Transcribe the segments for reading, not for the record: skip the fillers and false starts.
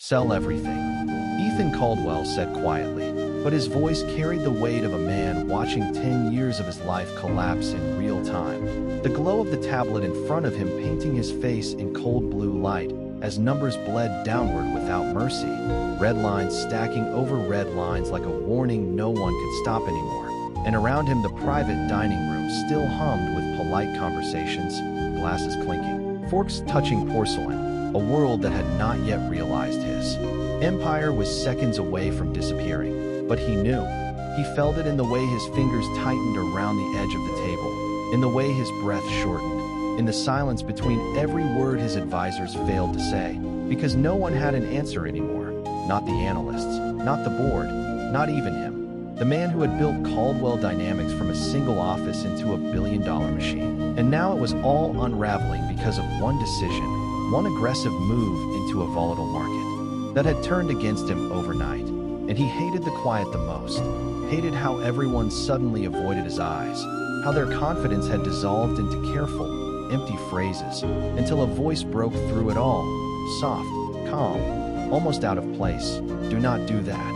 Sell everything. Ethan Caldwell said quietly, but his voice carried the weight of a man watching 10 years of his life collapse in real time. The glow of the tablet in front of him painting his face in cold blue light as numbers bled downward without mercy, red lines stacking over red lines like a warning no one could stop anymore. And around him the private dining room still hummed with polite conversations, glasses clinking, forks touching porcelain, a world that had not yet realized his empire was seconds away from disappearing. But he knew. He felt it in the way his fingers tightened around the edge of the table, in the way his breath shortened, in the silence between every word his advisors failed to say, because no one had an answer anymore. Not the analysts, not the board, not even him. The man who had built Caldwell Dynamics from a single office into a billion-dollar machine. And now it was all unraveling because of one decision, one aggressive move into a volatile market that had turned against him overnight. And he hated the quiet the most, hated how everyone suddenly avoided his eyes, how their confidence had dissolved into careful, empty phrases, until a voice broke through it all, soft, calm, almost out of place. Do not do that.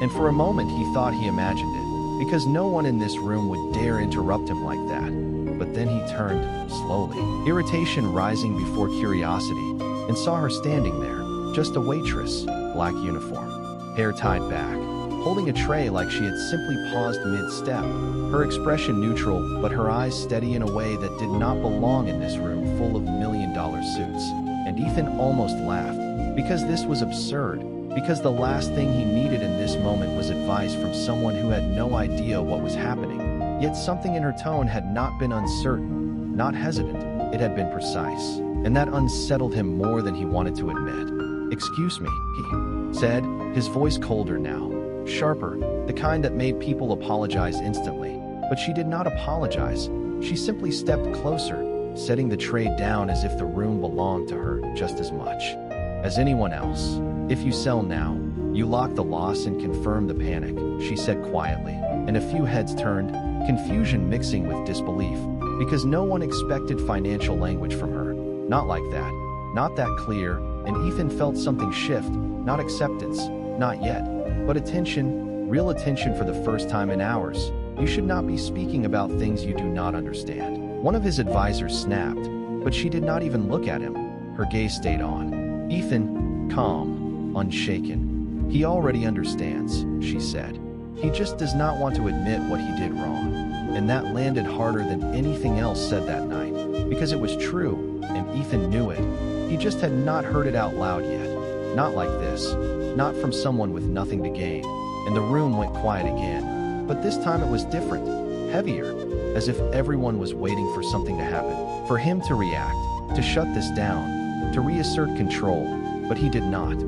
And for a moment he thought he imagined it, because no one in this room would dare interrupt him like that. But then he turned, slowly, irritation rising before curiosity, and saw her standing there, just a waitress, black uniform, hair tied back, holding a tray like she had simply paused mid-step, her expression neutral but her eyes steady in a way that did not belong in this room full of million-dollar suits. And Ethan almost laughed, because this was absurd, because the last thing he needed in this moment was advice from someone who had no idea what was happening. Yet something in her tone had not been uncertain, not hesitant, it had been precise, and that unsettled him more than he wanted to admit. "Excuse me," he said, his voice colder now, sharper, the kind that made people apologize instantly. But she did not apologize. She simply stepped closer, setting the tray down as if the room belonged to her just as much as anyone else. "If you sell now, you lock the loss and confirm the panic," she said quietly, and a few heads turned, confusion mixing with disbelief, because no one expected financial language from her. Not like that, not that clear, and Ethan felt something shift, not acceptance, not yet, but attention, real attention for the first time in hours. "You should not be speaking about things you do not understand," one of his advisors snapped, but she did not even look at him. Her gaze stayed on Ethan, calm, unshaken. "He already understands," she said. "He just does not want to admit what he did wrong." And that landed harder than anything else said that night, because it was true, and Ethan knew it. He just had not heard it out loud yet. Not like this, not from someone with nothing to gain. And the room went quiet again. But this time it was different, heavier, as if everyone was waiting for something to happen, for him to react, to shut this down, to reassert control. But he did not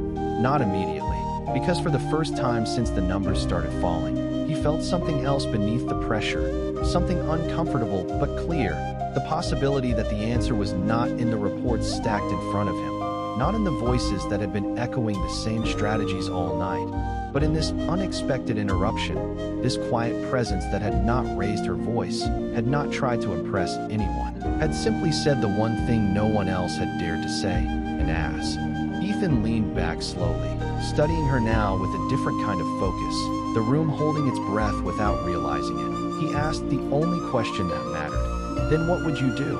immediately, because for the first time since the numbers started falling, he felt something else beneath the pressure, something uncomfortable but clear, the possibility that the answer was not in the reports stacked in front of him, not in the voices that had been echoing the same strategies all night, but in this unexpected interruption, this quiet presence that had not raised her voice, had not tried to impress anyone, had simply said the one thing no one else had dared to say, and as Ethan leaned back slowly, studying her now with a different kind of focus, the room holding its breath without realizing it, he asked the only question that mattered. "Then what would you do?"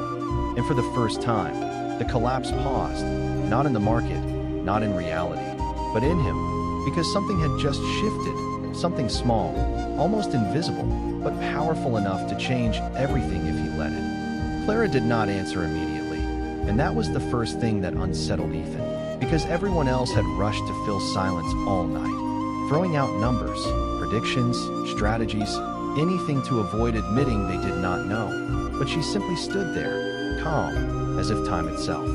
And for the first time, the collapse paused, not in the market, not in reality, but in him, because something had just shifted, something small, almost invisible, but powerful enough to change everything if he let it. Clara did not answer immediately, and that was the first thing that unsettled Ethan, because everyone else had rushed to fill silence all night, throwing out numbers, predictions, strategies, anything to avoid admitting they did not know. But she simply stood there, calm, as if time itself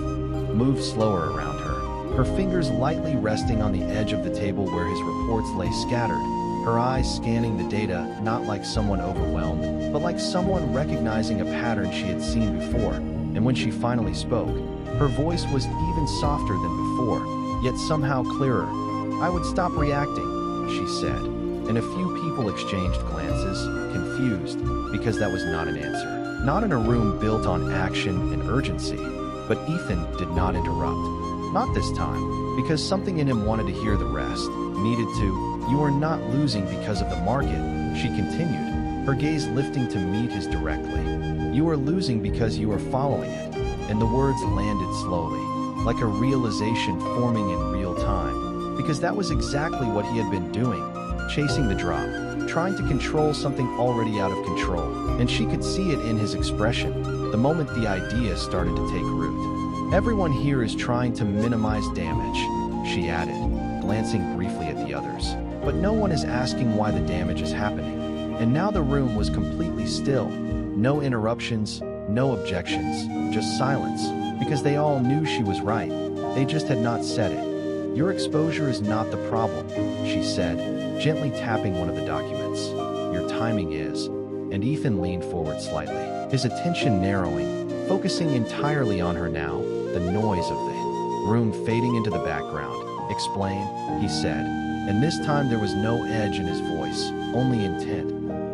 moved slower around her, her fingers lightly resting on the edge of the table where his reports lay scattered, her eyes scanning the data not like someone overwhelmed, but like someone recognizing a pattern she had seen before. And when she finally spoke, her voice was even softer than before, yet somehow clearer. "I would stop reacting," she said, and a few people exchanged glances, confused, because that was not an answer. Not in a room built on action and urgency. But Ethan did not interrupt. Not this time. because something in him wanted to hear the rest. Needed to. You are not losing because of the market, she continued, her gaze lifting to meet his directly. You are losing because you are following it. And the words landed slowly, like a realization forming in real time, because that was exactly what he had been doing, chasing the drop, trying to control something already out of control. And she could see it in his expression, the moment the idea started to take root. Everyone here is trying to minimize damage, she added, glancing briefly at the others. But no one is asking why the damage is happening. And now the room was completely still. No interruptions, no objections, just silence, because they all knew she was right. They just had not said it. Your exposure is not the problem, she said, gently tapping one of the documents. Your timing is. And Ethan leaned forward slightly, his attention narrowing, focusing entirely on her now, the noise of the room fading into the background. Explain, he said, and this time there was no edge in his voice, only intent.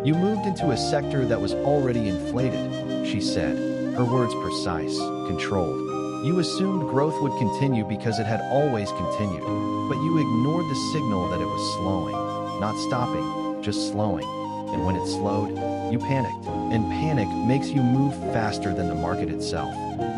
You moved into a sector that was already inflated, she said, her words precise, controlled. You assumed growth would continue because it had always continued, but you ignored the signal that it was slowing, not stopping, just slowing. And when it slowed, you panicked. And panic makes you move faster than the market itself.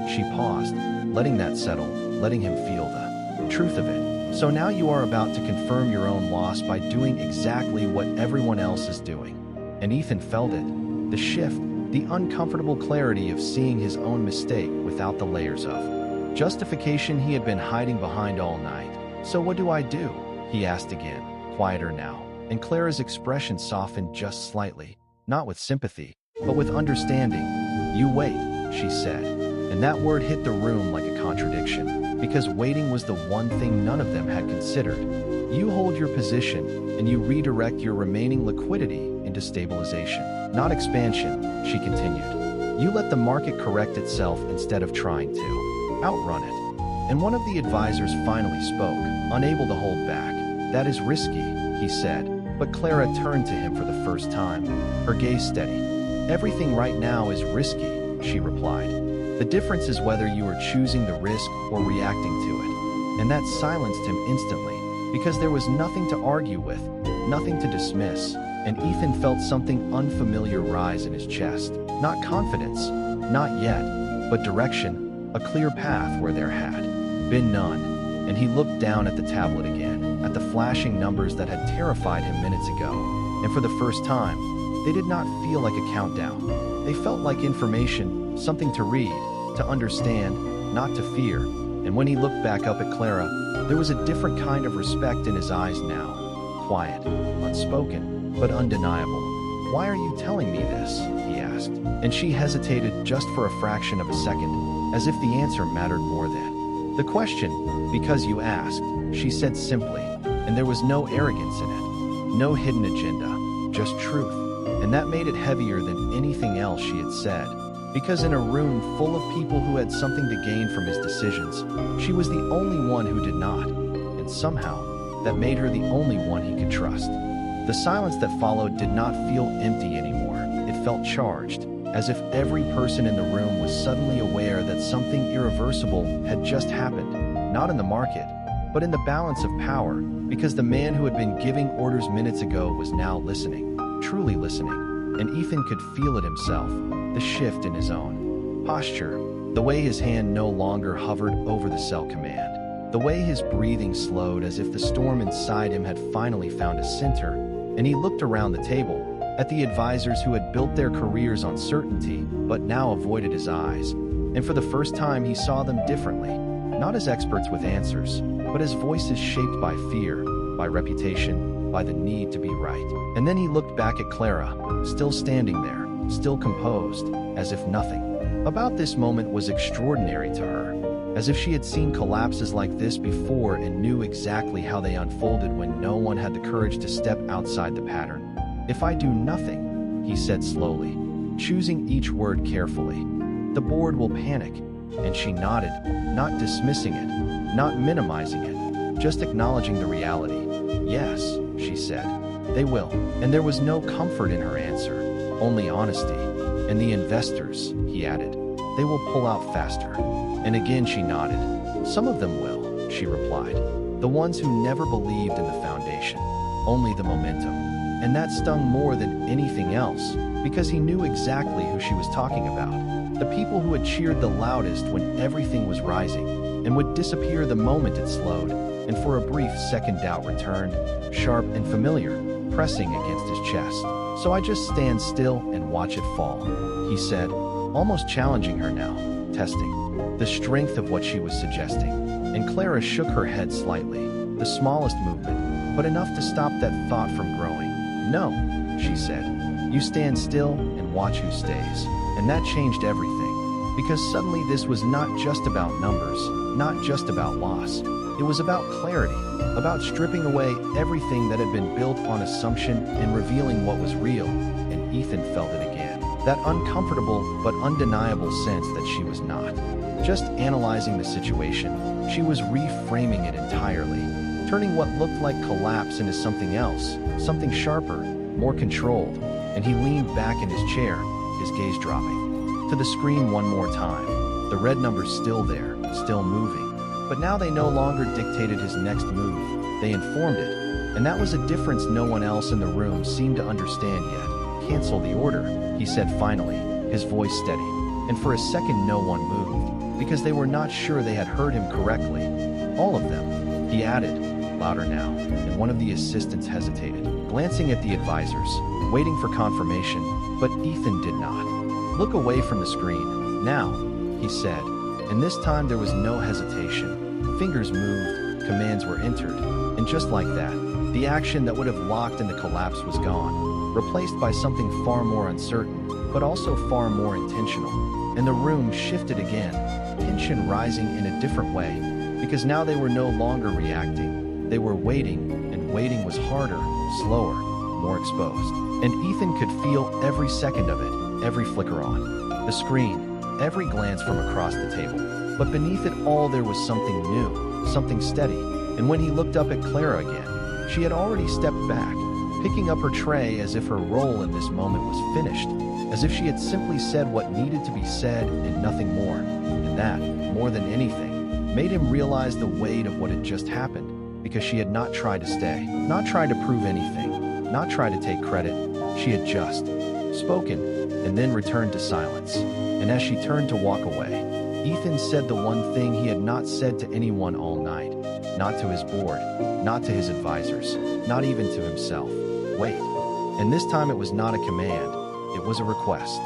She paused, letting that settle, letting him feel the truth of it. So now you are about to confirm your own loss by doing exactly what everyone else is doing. And Ethan felt it. The shift, the uncomfortable clarity of seeing his own mistake without the layers of justification he had been hiding behind all night. So what do I do? He asked again, quieter now. And Clara's expression softened just slightly, not with sympathy, but with understanding. You wait, she said. And that word hit the room like a contradiction, because waiting was the one thing none of them had considered. You hold your position, and you redirect your remaining liquidity into stabilization, not expansion, she continued. You let the market correct itself instead of trying to outrun it. And one of the advisors finally spoke, unable to hold back. That is risky, he said. But Clara turned to him for the first time, her gaze steady. Everything right now is risky, she replied. The difference is whether you are choosing the risk or reacting to it. And that silenced him instantly, because there was nothing to argue with, nothing to dismiss, and Ethan felt something unfamiliar rise in his chest. Not confidence, not yet, but direction, a clear path where there had been none. And he looked down at the tablet again, at the flashing numbers that had terrified him minutes ago. And for the first time, they did not feel like a countdown. They felt like information, something to read, to understand, not to fear. And when he looked back up at Clara, there was a different kind of respect in his eyes now. Quiet, unspoken, but undeniable. Why are you telling me this? He asked. And she hesitated just for a fraction of a second, as if the answer mattered more than the question. Because you asked, she said simply, and there was no arrogance in it, no hidden agenda, just truth. And that made it heavier than anything else she had said, because in a room full of people who had something to gain from his decisions, she was the only one who did not, and somehow, that made her the only one he could trust. The silence that followed did not feel empty anymore, it felt charged, as if every person in the room was suddenly aware that something irreversible had just happened, not in the market, but in the balance of power, because the man who had been giving orders minutes ago was now listening, truly listening, and Ethan could feel it himself, the shift in his own posture, the way his hand no longer hovered over the cell command, the way his breathing slowed as if the storm inside him had finally found a center, and he looked around the table, at the advisors who had built their careers on certainty, but now avoided his eyes. And for the first time he saw them differently, not as experts with answers, but as voices shaped by fear, by reputation, by the need to be right. And then he looked back at Clara, still standing there, still composed, as if nothing about this moment was extraordinary to her, as if she had seen collapses like this before and knew exactly how they unfolded when no one had the courage to step outside the pattern. If I do nothing, he said slowly, choosing each word carefully, the board will panic. And she nodded, not dismissing it, not minimizing it, just acknowledging the reality. Yes, she said, they will. And there was no comfort in her answer, only honesty. And the investors, he added, they will pull out faster. And again she nodded. Some of them will. she replied. The ones who never believed in the foundation, only the momentum. And that stung more than anything else, because he knew exactly who she was talking about. The people who had cheered the loudest when everything was rising, and would disappear the moment it slowed, and for a brief second doubt returned, sharp and familiar, pressing against his chest. So I just stand still and watch it fall, he said, almost challenging her now, testing the strength of what she was suggesting. And Clara shook her head slightly, the smallest movement, but enough to stop that thought from growing. No, she said. You stand still and watch who stays. And that changed everything, because suddenly this was not just about numbers, not just about loss. It was about clarity, about stripping away everything that had been built on assumption and revealing what was real. And Ethan felt it again, that uncomfortable but undeniable sense that she was not just analyzing the situation, she was reframing it entirely, turning what looked like collapse into something else, something sharper, more controlled. And he leaned back in his chair, his gaze dropping to the screen one more time. The red numbers still there, still moving. But now they no longer dictated his next move, they informed it. And that was a difference no one else in the room seemed to understand yet. Cancel the order, he said finally, his voice steady. And for a second no one moved, because they were not sure they had heard him correctly. All of them, he added, louder now, and one of the assistants hesitated, glancing at the advisors, waiting for confirmation, but Ethan did not. Look away from the screen, now, he said, and this time there was no hesitation. Fingers moved, commands were entered, and just like that, the action that would have locked in the collapse was gone, replaced by something far more uncertain, but also far more intentional. And the room shifted again, tension rising in a different way, because now they were no longer reacting, they were waiting, and waiting was harder, slower, more exposed. And Ethan could feel every second of it, every flicker on the screen, every glance from across the table. But beneath it all there was something new, something steady. And when he looked up at Clara again, she had already stepped back, picking up her tray as if her role in this moment was finished, as if she had simply said what needed to be said and nothing more. And that, more than anything, made him realize the weight of what had just happened, because she had not tried to stay, not tried to prove anything, not tried to take credit. She had just spoken, and then returned to silence. And as she turned to walk away, Ethan said the one thing he had not said to anyone all night, not to his board, not to his advisors, not even to himself. Wait. And this time it was not a command, it was a request.